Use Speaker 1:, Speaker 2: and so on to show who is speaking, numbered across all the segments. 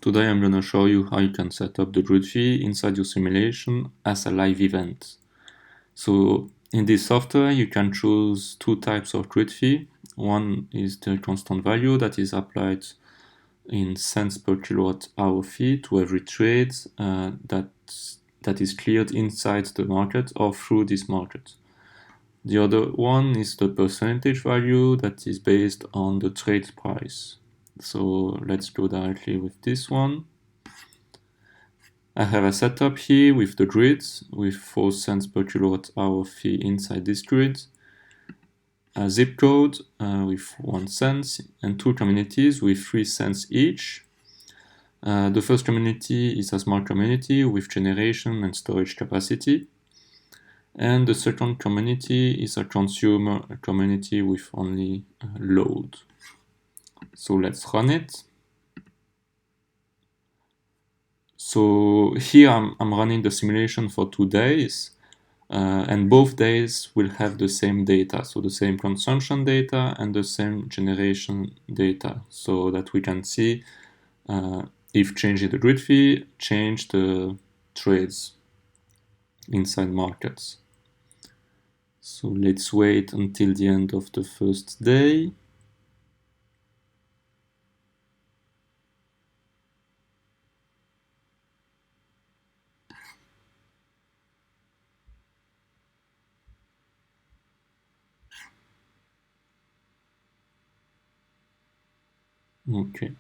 Speaker 1: Today I'm going to show you how you can set up the grid fee inside your simulation as a live event. So in this software you can choose two types of grid fee. One is the constant value that is applied in cents per kilowatt hour fee to every trade that is cleared inside the market or through this market. The other one is the percentage value that is based on the trade price. So let's go directly with this one. I have a setup here with the grids with 4 cents per kilowatt hour fee inside this grid, a zip code with 1 cent, and two communities with 3 cents each. The first community is a smart community with generation and storage capacity. And the second community is a consumer community with only load. So let's run it. So here I'm running the simulation for 2 days, and both days will have the same data, so the same consumption data and the same generation data, so that we can see if changing the grid fee change the trades inside markets. So let's wait until the end of the first day. Okay.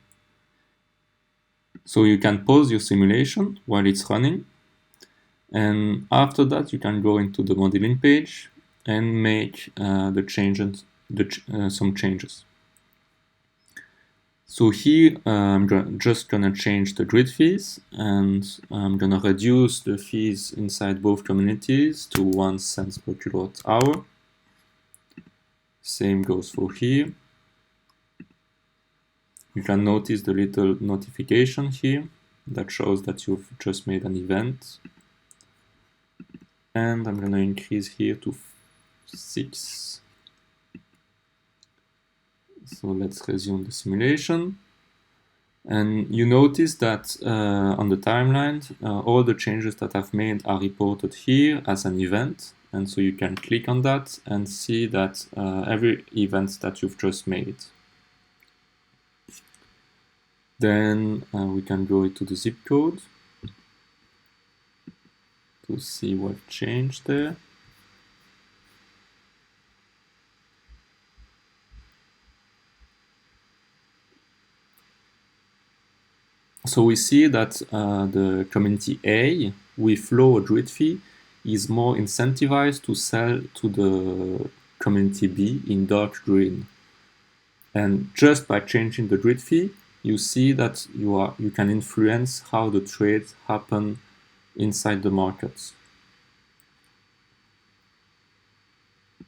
Speaker 1: So you can pause your simulation while it's running, and after that you can go into the modeling page and make some changes. So here I'm just gonna change the grid fees, and I'm gonna reduce the fees inside both communities to 1 cent per kilowatt hour. Same goes for here. You can notice the little notification here that shows that you've just made an event. And I'm going to increase here to 6. So let's resume the simulation. And you notice that on the timeline, all the changes that I've made are reported here as an event. And so you can click on that and see that every event that you've just made. Then we can go into the zip code to see what changed there. So we see that the community A with lower grid fee is more incentivized to sell to the community B in dark green. And just by changing the grid fee, you see that you can influence how the trades happen inside the markets.